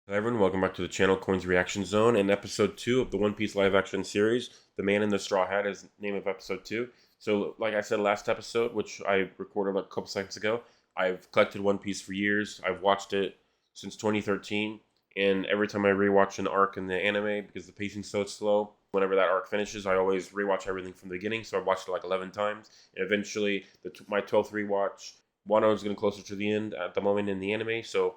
Hi everyone, welcome back to the channel Coins Reaction Zone and episode 2 of the One Piece live action series. The Man in the Straw Hat is the name of episode 2. So like I said last episode, which I recorded a couple seconds ago, I've collected One Piece for years. I've watched it since 2013, and every time I rewatch an arc in the anime, because the pacing's so slow, whenever that arc finishes, I always rewatch everything from the beginning. So I've watched it like 11 times, and eventually my 12th rewatch, Wano is getting closer to the end at the moment in the anime, so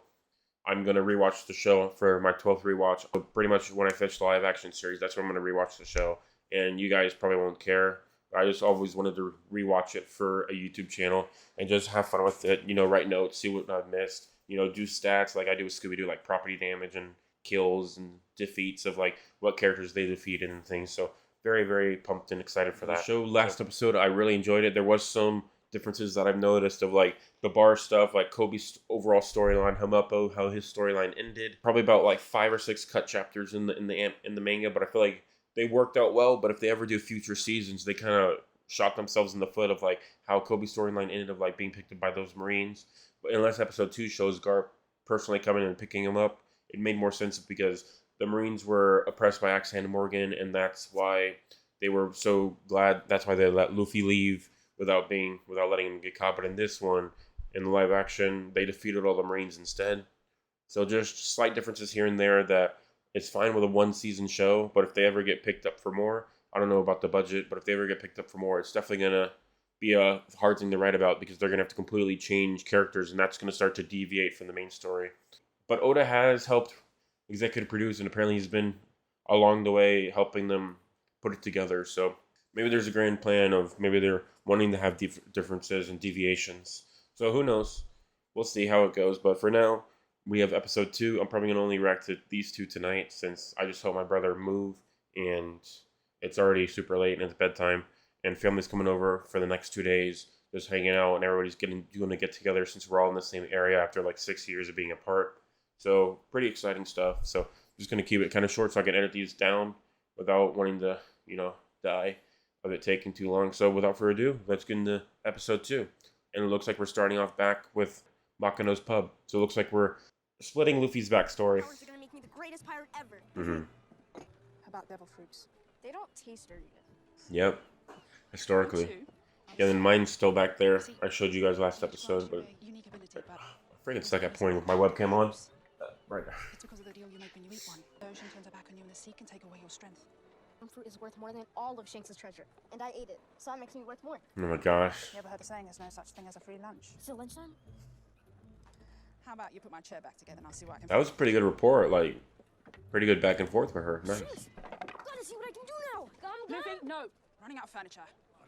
I'm going to rewatch the show for my 12th rewatch. Pretty much when I finish the live action series, that's when I'm going to rewatch the show. And you guys probably won't care. I just always wanted to rewatch it for a YouTube channel and just have fun with it. You know, write notes, see what I've missed. You know, do stats like I do with Scooby-Doo, like property damage and kills and defeats of like what characters they defeated and things. So very, very pumped and excited for that. The show last episode, I really enjoyed it. There was some differences that I've noticed of like the bar stuff, like Kobe's overall storyline, Hamapo, how his storyline ended. Probably about like 5 or 6 cut chapters in the manga, but I feel like they worked out well. But if they ever do future seasons, they kind of shot themselves in the foot of like how Kobe's storyline ended of like being picked up by those Marines. But unless episode 2 shows Garp personally coming in and picking him up, it made more sense because the Marines were oppressed by Axe Hand Morgan, and that's why they were so glad. That's why they let Luffy leave without letting him get caught. But in this one, in the live action, they defeated all the Marines instead. So just slight differences here and there that it's fine with a 1-season show, but if they ever get picked up for more, I don't know about the budget, but if they ever get picked up for more, it's definitely gonna be a hard thing to write about because they're gonna have to completely change characters, and that's gonna start to deviate from the main story. But Oda has helped executive produce, and apparently he's been along the way helping them put it together. So maybe there's a grand plan of maybe they're wanting to have differences and deviations. So who knows? We'll see how it goes. But for now, we have episode 2. I'm probably going to only react to these 2 tonight since I just helped my brother move and it's already super late and it's bedtime. And family's coming over for the next 2 days, just hanging out, and everybody's doing a get together since we're all in the same area after like 6 years of being apart. So pretty exciting stuff. So I'm just going to keep it kind of short so I can edit these down without wanting to, die of it taking too long. So without further ado, let's get into episode 2. And it looks like we're starting off back with Makano's pub. So it looks like we're splitting Luffy's backstory. Powers are gonna make me the greatest pirate ever. How about devil fruits? They don't taste very good. Yep. Historically. Yeah, then mine's still back there. I showed you guys last episode, but I'm freaking stuck at pointing with my webcam on. Right there. It's because of the deal you make when you eat one. The ocean turns her back on you and the sea can take away your strength. One fruit is worth more than all of Shanks' treasure, and I ate it, so that makes me worth more. Oh my gosh. You ever heard the saying there's no such thing as a free lunch? Is it lunchtime? How about you put my chair back together and I'll see what I can That was a pretty good report. Like, pretty good back and forth with her. Nice. Jeez, gotta see what I can do now. Luffy, no! Running out of furniture.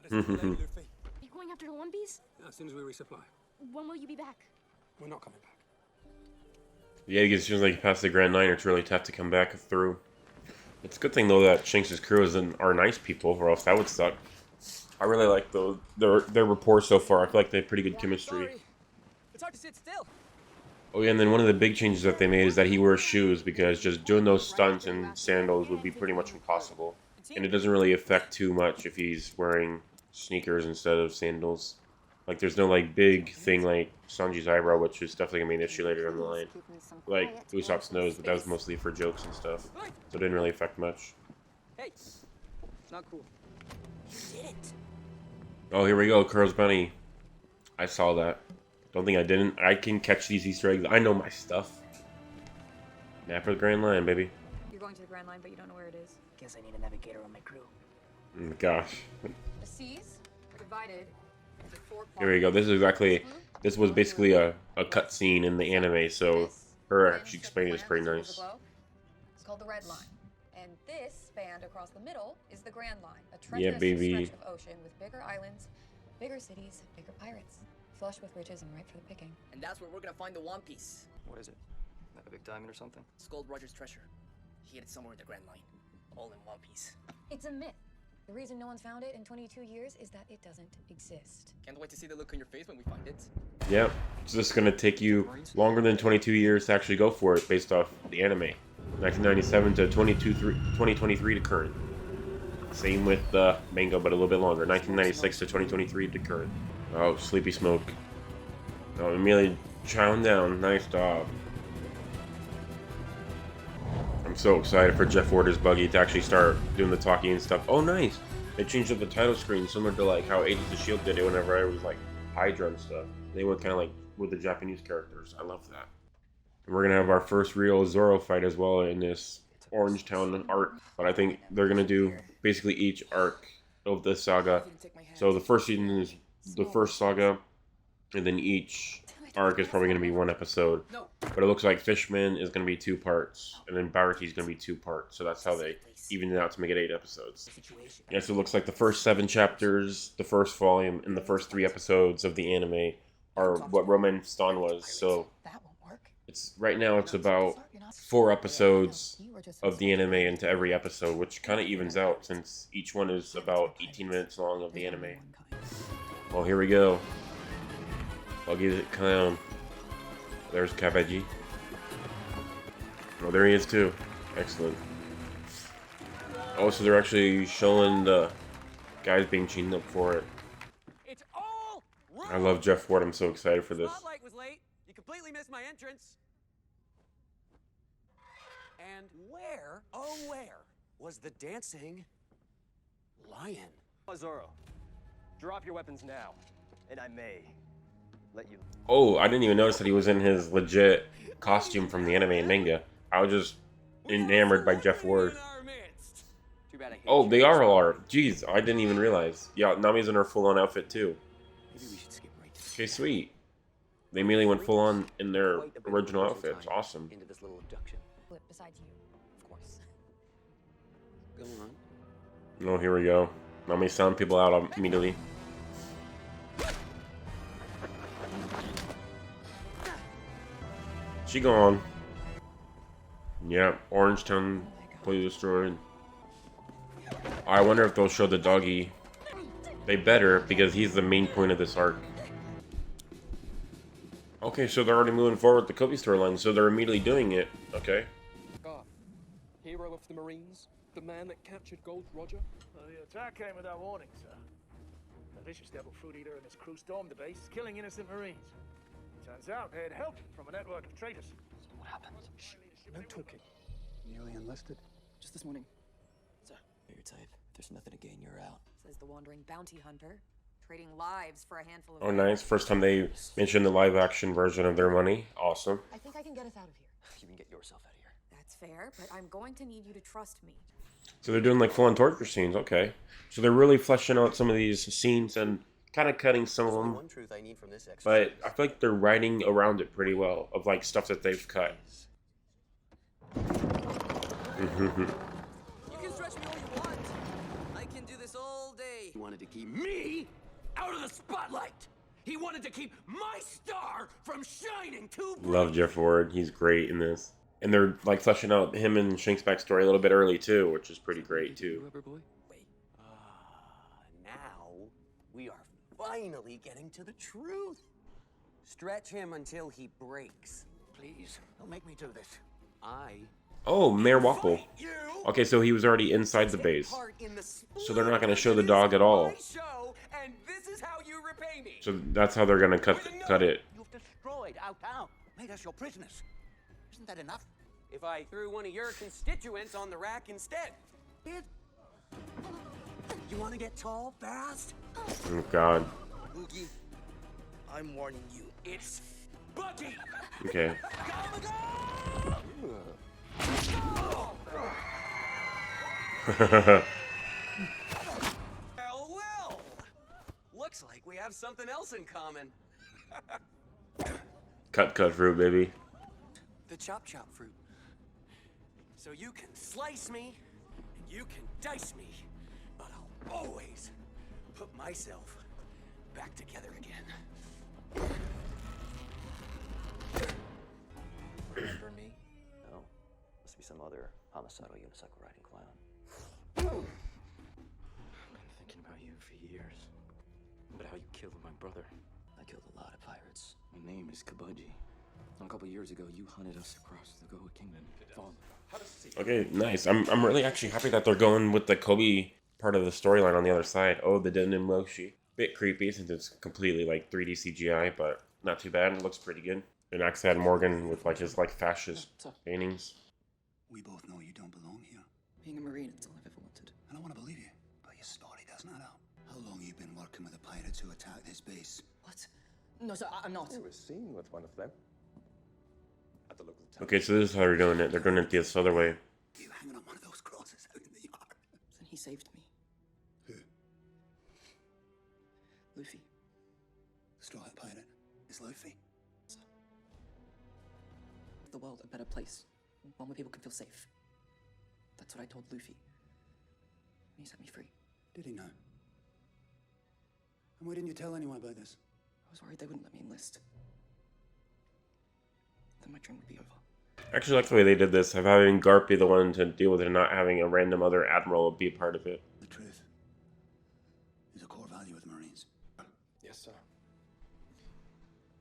Listen, Luffy. Are you going after the One Piece? As soon as we resupply. When will you be back? We're not coming back. Yeah, because it seems like you passed the Grand Line, it's really tough to come back through. It's a good thing though that Shanks' crew are nice people, or else that would suck. I really like their rapport so far. I feel like they have pretty good chemistry. Sorry. It's hard to sit still. Oh yeah, and then one of the big changes that they made is that he wears shoes because just doing those stunts in sandals would be pretty much impossible. And it doesn't really affect too much if he's wearing sneakers instead of sandals. Like there's no like big thing like Sanji's eyebrow, which is definitely gonna be an issue later down the line. Like Usopp's nose, but that was mostly for jokes and stuff, so it didn't really affect much. Hey, it's not cool. You did it. Oh, here we go, Curl's Bunny. I saw that. Don't think I didn't. I can catch these Easter eggs. I know my stuff. Nap for the Grand Line, baby. You're going to the Grand Line, but you don't know where it is. Guess I need a navigator on my crew. Gosh. The seas are divided into 4 parts. Here we go. This is exactly. This was basically a cut scene in the anime, so her actually explaining is pretty nice. It's called the Red Line. And this band across the middle is the Grand Line, a Yeah, treacherous baby. stretch of ocean with bigger islands, bigger cities, bigger pirates, flush with riches and ripe for the picking. And that's where we're gonna find the One Piece. What is it? Like a big diamond or something? It's Gold Roger's treasure. He hid it somewhere in the Grand Line. All in one piece. It's a myth. The reason no one's found it in 22 years is that it doesn't exist. Can't wait to see the look on your face when we find it. Yep. It's just gonna take you longer than 22 years to actually go for it based off the anime. 1997 to 2023 to current. Same with the manga, but a little bit longer. 1996 to 2023 to current. Oh, Sleepy Smoke. Oh, immediately chowing down. Nice job. I'm so excited for Jeff Ward as Buggy to actually start doing the talking and stuff. Oh, nice. They changed up the title screen similar to like how Agents of S.H.I.E.L.D. did it whenever I was like Hydra and stuff. They went kind of like with the Japanese characters. I love that. And we're going to have our first real Zorro fight as well in this Orange Town arc. But I think they're going to do basically each arc of the saga. So the first season is the first saga, and then each arc is probably going to be one episode. But it looks like Fishman is going to be 2 parts, and then Baraki is going to be 2 parts. So that's how they evened it out to make it 8 episodes. Yeah, so it looks like the first 7 chapters, the first volume, and the first 3 episodes of the anime are what Roman Stone was. So it's right now it's about 4 episodes of the anime into every episode, which kind of evens out since each one is about 18 minutes long of the anime. Well, here we go. Buggy the Clown. There's Kabaji. Oh, there he is too. Excellent. Oh, so they're actually showing the guys being chained up for it. It's all wrong. I love Jeff Ward. I'm so excited for this. Spotlight was late. You completely missed my entrance. And where, oh where, was the dancing lion? Zorro, drop your weapons now, and I may let you. Oh, I didn't even notice that he was in his legit costume from the anime and manga. I was just enamored by Jeff Ward. Too bad I hate Oh, you. they are all art. Jeez, I didn't even realize. Yeah, Nami's in her full-on outfit too. Maybe we should skip right to Okay, sweet. They immediately went full-on in their original outfits. Awesome. into this little abduction. Besides you, of course. Go on. Oh, here we go. Nami sound people out immediately. She gone. Yeah, Orange Town completely destroyed. I wonder if they'll show the doggy. They better, because he's the main point of this arc. Okay, so they're already moving forward with the Kobe storyline, so they're immediately doing it. Okay. Hero of the Marines, the man that captured Gold Roger. The attack came without warning, sir. The vicious devil fruit eater and his crew stormed the base, killing innocent Marines. Turns out they had help from a network of traitors. What happened? Shh, no talking. Newly enlisted? Just this morning. Sir, your type. If there's nothing to gain, you're out. Says the wandering bounty hunter, trading lives for a handful of. Oh, nice. First time they mentioned the live-action version of their money. Awesome. I think I can get us out of here. You can get yourself out of here. That's fair, but I'm going to need you to trust me. So they're doing like full-on torture scenes. Okay. So they're really fleshing out some of these scenes and kind of cutting some of them. One truth I need from this But I feel like they're writing around it pretty well of like stuff that they've cut. You can stretch me all you want. I can do this all day. He wanted to keep me out of the spotlight. He wanted to keep my star from shining too bright. Love Jeff Ward. He's great in this. And they're like fleshing out him and Shank's backstory a little bit early too, which is pretty great too. Rubber boy? Wait. Now we are finally getting to the truth. Stretch him until he breaks. Please, don't make me do this. Oh, Mayor Wapple. Fight you. Okay, so he was already inside the Take base. part in the So they're not going to show the split. dog at all. My show, and this is how you repay me. So that's how they're going to cut it. You've destroyed our town, made us your prisoners. Isn't that enough? If I threw one of your constituents on the rack instead. It? You want to get tall fast? Oh, God. Buggy, I'm warning you. It's Buggy. Okay. Well. Looks like we have something else in common. Cut fruit, baby. The chop fruit. So you can slice me, and you can dice me, but I'll always put myself back together again. Remember me? No. Must be some other homicidal unicycle riding clown. I've been thinking about you for years. About how you killed my brother. I killed a lot of pirates. My name is Kabaji. A couple years ago, you hunted us across the Goa Kingdom. Follow. Okay, nice. I'm really actually happy that they're going with the Kobe part of the storyline on the other side. Oh, the Denim Moshi. Bit creepy since it's completely like 3D CGI, but not too bad. It looks pretty good. And Axad Morgan with like his like fascist paintings. We both know you don't belong here. Being a Marine, it's all I've ever wanted. And I want to believe you, but your story doesn't add up. How long you been working with the pirates who attacked this base? What? No, sir, I'm not. I was seen with one of them. At the local town. Okay, so this is how they're doing it. They're doing it this other way. You hanging on one of those crosses out in the yard? Then he saved me. Who? Luffy. The Straw Hat Pirate is Luffy. The world a better place. One where people can feel safe. That's what I told Luffy. And he set me free. Did he now? And why didn't you tell anyone about this? I was worried they wouldn't let me enlist. Then my dream would be over. I actually like the way they did this, of having Garp be the one to deal with it and not having a random other admiral be a part of it. The truth is a core value of the Marines. Yes, sir.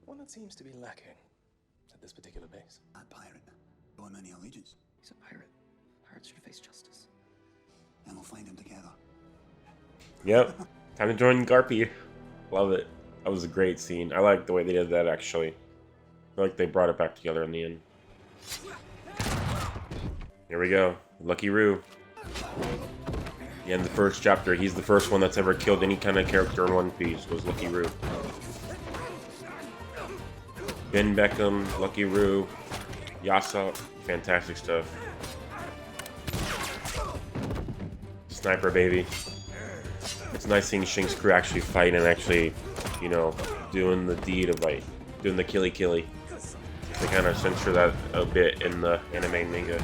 One that seems to be lacking at this particular base. That pirate. Going many allegiance. He's a pirate. Pirates should face justice. And we'll find him together. Yep. Time to join Garpy. Love it. That was a great scene. I like the way they did that, actually. I feel like they brought it back together in the end. Here we go. Lucky Roo. The end of the first chapter. He's the first one that's ever killed any kind of character in One Piece, was Lucky Roo. Ben Beckham, Lucky Roo, Yasa. Fantastic stuff. Sniper, baby. It's nice seeing Shink's crew actually fight and actually, you know, doing the deed of, like, doing the killy. They kind of censor that a bit in the anime and manga.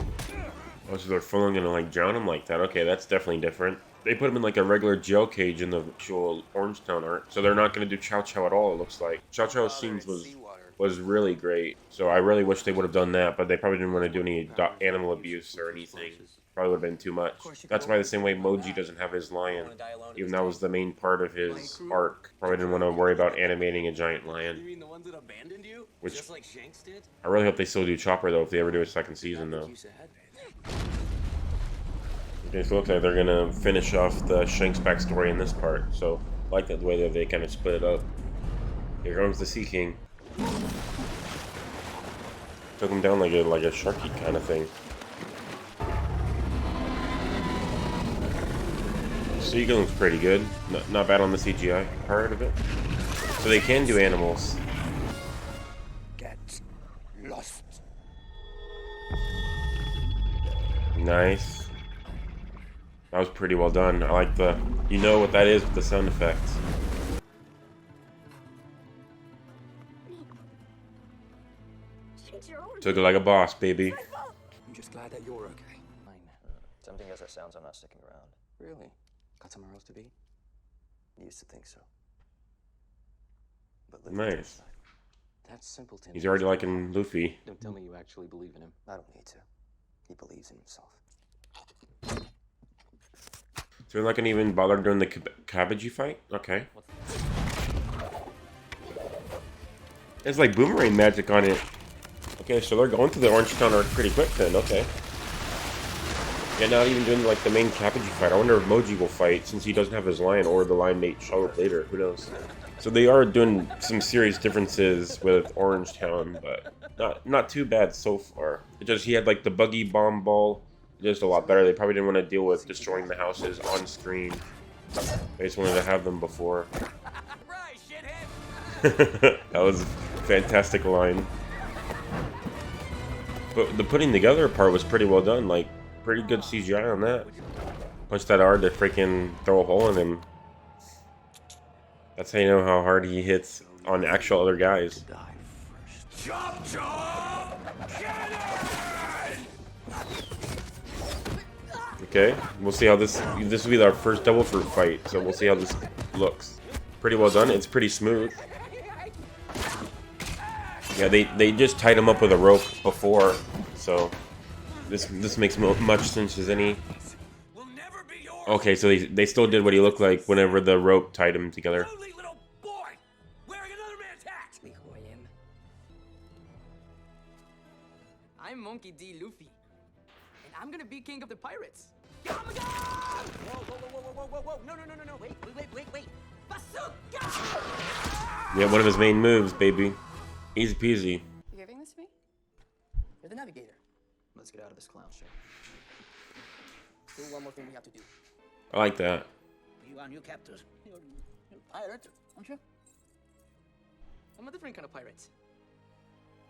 Oh, so they're fully gonna, like, drown him like that? Okay, that's definitely different. They put him in, like, a regular jail cage in the actual Orangetown arc, so they're not gonna do Chow Chow at all, it looks like. Chow Chow's scenes was really great, so I really wish they would have done that, but they probably didn't want to do any animal abuse or anything. Probably would have been too much. That's why the same way Moji doesn't have his lion, even that was the main part of his arc. Probably didn't want to worry about animating a giant lion. You mean the ones that abandoned you? Which, just like Shanks did? I really hope they still do Chopper though, if they ever do a second season though. Okay, so it looks like they're gonna finish off the Shanks backstory in this part, so I like that the way that they kind of split it up. Here comes the Sea King. Took him down like a sharky kind of thing. Seagull looks pretty good. Not bad on the CGI part of it. So they can do animals. Get lost. Nice. That was pretty well done. I like the... You know what that is with the sound effects. Took it like a boss, baby. I'm just glad that you're okay. Fine. Tempting as that sounds, I'm not sticking around. Really? Got somewhere else to be? Used to think so. But Nice. That's simpleton. He's already liking Luffy. Don't tell me you actually believe in him. I don't need to. He believes in himself. So they're not gonna even bother doing the cabbagey fight? Okay. It's like boomerang magic on it. Okay, so they're going to the Orangetown arc pretty quick then, okay. Yeah, not even doing like the main cabbagey fight. I wonder if Moji will fight since he doesn't have his lion, or the lion may show up later, who knows. So they are doing some serious differences with Orangetown, but not too bad so far. It just, he had like the Buggy bomb ball, just a lot better. They probably didn't want to deal with destroying the houses on screen. They just wanted to have them before. That was a fantastic line. But the putting together part was pretty well done, like, pretty good CGI on that. Punch that hard to freaking throw a hole in him. That's how you know how hard he hits on actual other guys. Chop chop! Okay, we'll see how this will be our first double fruit fight, so we'll see how this looks. Pretty well done, it's pretty smooth. Yeah, they just tied him up with a rope before, so this makes much sense as any. Okay, so they still did what he looked like whenever the rope tied him together. I'm Monkey D. Luffy, and I'm gonna be king of the pirates. Oh my God! Whoa! No! Wait! Bazooka! Yeah, one of his main moves, baby. Easy peasy. You giving this to me? You're the navigator. let's get out of this clown show. Still one more thing we have to do. I like that. You are new captors. You're a pirate, aren't you? I'm a different kind of pirate.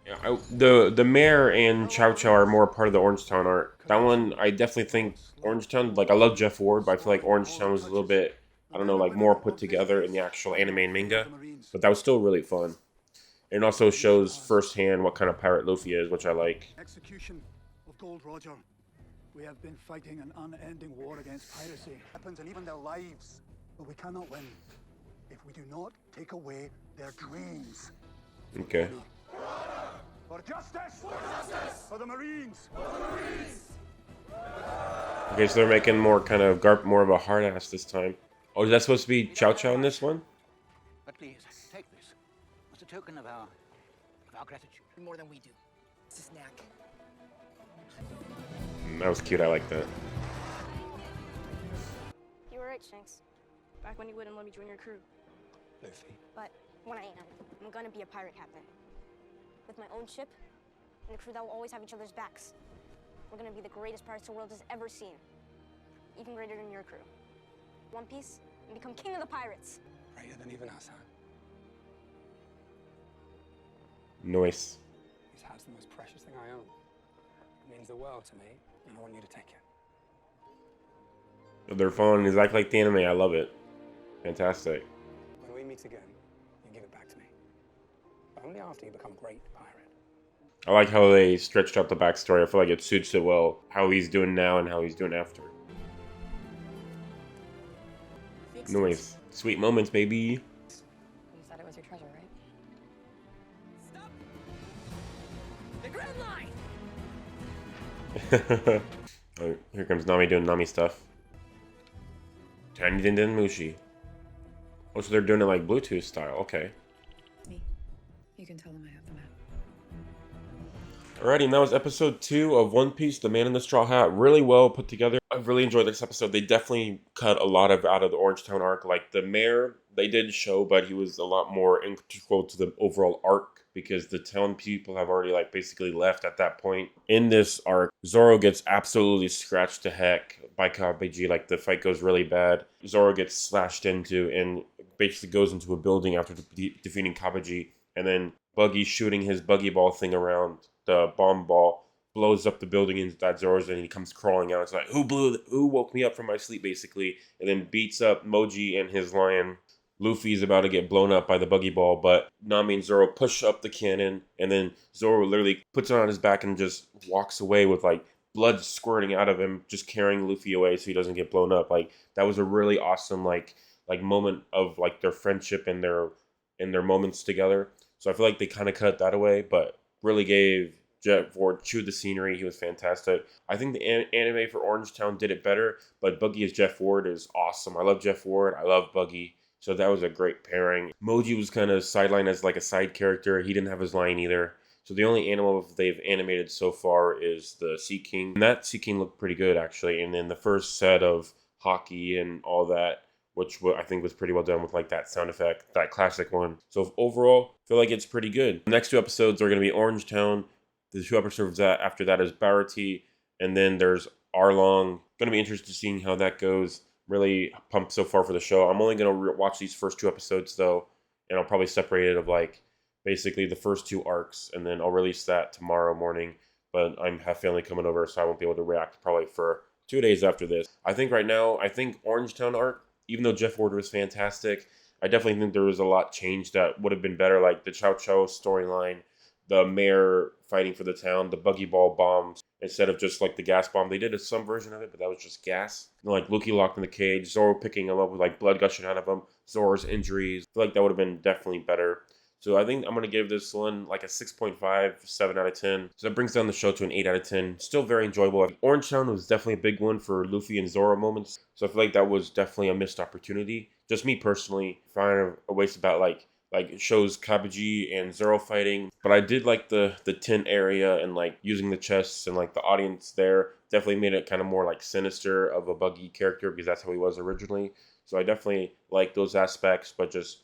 Yeah, the mayor and Chow Chow are more part of the Orangetown arc. That one, I definitely think Orangetown, like I love Jeff Ward, but I feel like Orangetown was a little bit, I don't know, like more put together in the actual anime and manga. But that was still really fun. And it also shows firsthand what kind of pirate Luffy is, which I like. Execution of Gold Roger. We have been fighting an unending war against piracy, weapons, and even their lives. But we cannot win if we do not take away their dreams. Okay. For justice! For justice! For the Marines! For the Marines! Okay, so they're making more kind of more of a hard ass this time. Oh, is that supposed to be Chow Chow in this one? But please, take this as a token of our gratitude. More than we do. It's a snack. That was cute. I like that. You were right, Shanks. Back when you wouldn't let me join your crew. Luffy. But when I am, I'm gonna be a pirate captain. With my own ship, and a crew that will always have each other's backs. We're gonna be the greatest pirates the world has ever seen. Even greater than your crew. One Piece, and become king of the pirates. Greater than even us, huh? Nice. This hat's the most precious thing I own. It means the world to me, and I want you to take it. They're fun. Exactly like the anime. I love it. Fantastic. When we meet again, you give it back to me. But only after you become a great pirate. I like how they stretched out the backstory. I feel like it suits it well. How he's doing now and how he's doing after. Nice. Sweet moments, baby. You said it was your treasure, right? Stop! The Grand Line! Oh, here comes Nami doing Nami stuff. Tiny Din Din Mushi. Oh, so they're doing it like Bluetooth style. Okay. Me. You can tell them I have the map. Alrighty, and that was episode 2 of One Piece, The Man in the Straw Hat. Really well put together. I really enjoyed this episode. They definitely cut a lot out of the Orangetown arc. Like the mayor, they did show, but he was a lot more integral to the overall arc because the town people have already like basically left at that point. In this arc, Zoro gets absolutely scratched to heck by Kabeji. Like the fight goes really bad. Zoro gets slashed into and basically goes into a building after defeating Kabeji, and then Buggy shooting his buggy ball thing around. The bomb ball blows up the building inside Zoro's, and he comes crawling out. It's like, who woke me up from my sleep, basically, and then beats up Moji and his lion. Luffy's about to get blown up by the buggy ball, but Nami and Zoro push up the cannon, and then Zoro literally puts it on his back and just walks away with like blood squirting out of him, just carrying Luffy away so he doesn't get blown up. Like that was a really awesome like moment of like their friendship and their moments together. So I feel like they kind of cut that away, but really gave Jeff Ward chewed the scenery. He was fantastic. I think the anime for Orangetown did it better, but Buggy as Jeff Ward is awesome. I love Jeff Ward. I love Buggy. So that was a great pairing. Moji was kind of sidelined as like a side character. He didn't have his line either. So the only animal they've animated so far is the Sea King. And that Sea King looked pretty good, actually. And then the first set of hockey and all that, which I think was pretty well done with like that sound effect, that classic one. So overall, I feel like it's pretty good. The next 2 episodes are going to be Orangetown. The 2 episodes after that is Barati. And then there's Arlong. Going to be interested in seeing how that goes. Really pumped so far for the show. I'm only going to watch these first 2 episodes though. And I'll probably separate it of like basically the first 2 arcs. And then I'll release that tomorrow morning. But I have family coming over, so I won't be able to react probably for 2 days after this. I think right now, Orangetown arc, even though Jeff Ward was fantastic, I definitely think there was a lot changed that would have been better. Like the Chow Chow storyline, the mayor fighting for the town, the buggy ball bombs, instead of just like the gas bomb. They did some version of it, but that was just gas. And, like Luffy locked in the cage, Zoro picking him up with like blood gushing out of him, Zoro's injuries. I feel like that would have been definitely better. So I think I'm going to give this one like a 6.5, 7 out of 10. So that brings down the show to an 8 out of 10. Still very enjoyable. Orangetown was definitely a big one for Luffy and Zoro moments. So I feel like that was definitely a missed opportunity. Just me personally, find a waste about like it shows Kabeji and Zoro fighting. But I did like the tent area and like using the chests and like the audience there. Definitely made it kind of more like sinister of a Buggy character because that's how he was originally. So I definitely like those aspects, but just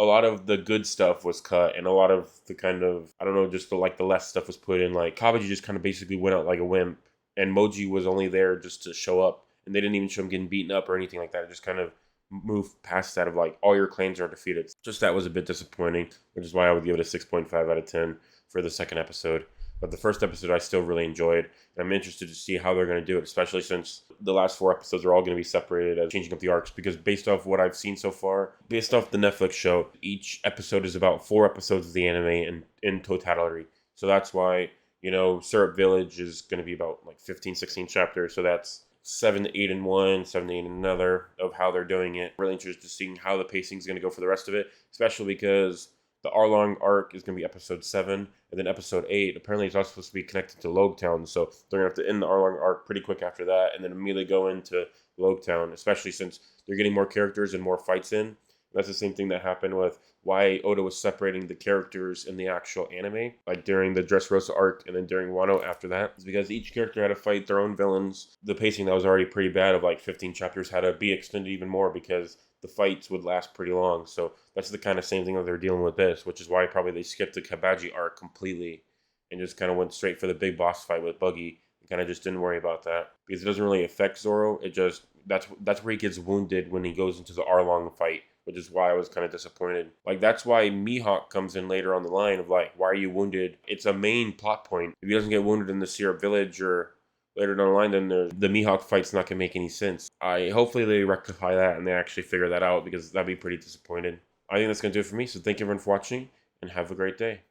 a lot of the good stuff was cut, and a lot of the kind of, I don't know, just the less stuff was put in. Like Kabaji just kind of basically went out like a wimp, and Moji was only there just to show up, and they didn't even show him getting beaten up or anything like that. It just kind of moved past that of like all your clans are defeated. Just that was a bit disappointing, which is why I would give it a 6.5 out of 10 for the second episode. But the first episode I still really enjoyed, and I'm interested to see how they're going to do it, especially since the last 4 episodes are all going to be separated as changing up the arcs, because based off what I've seen so far, based off the Netflix show, each episode is about 4 episodes of the anime in totality. So that's why, Syrup Village is going to be about like 15, 16 chapters, so that's 7 to 8 in one, 7 to 8 in another of how they're doing it. Really interested to seeing how the pacing is going to go for the rest of it, especially because the Arlong arc is going to be episode 7, and then episode 8, apparently it's also supposed to be connected to Logtown, so they're going to have to end the Arlong arc pretty quick after that, and then immediately go into Logtown, especially since they're getting more characters and more fights in. That's the same thing that happened with why Oda was separating the characters in the actual anime, like during the Dressrosa arc and then during Wano after that. It's because each character had to fight their own villains. The pacing that was already pretty bad of like 15 chapters had to be extended even more because the fights would last pretty long. So that's the kind of same thing that they're dealing with this, which is why probably they skipped the Kabaji arc completely and just kind of went straight for the big boss fight with Buggy and kind of just didn't worry about that because it doesn't really affect Zoro. It just, that's where he gets wounded when he goes into the Arlong fight, which is why I was kind of disappointed. Like, that's why Mihawk comes in later on the line of like, why are you wounded? It's a main plot point. If he doesn't get wounded in the Syrup Village or later down the line, then the Mihawk fight's not going to make any sense. Hopefully they rectify that and they actually figure that out because that'd be pretty disappointed. I think that's going to do it for me. So thank you everyone for watching and have a great day.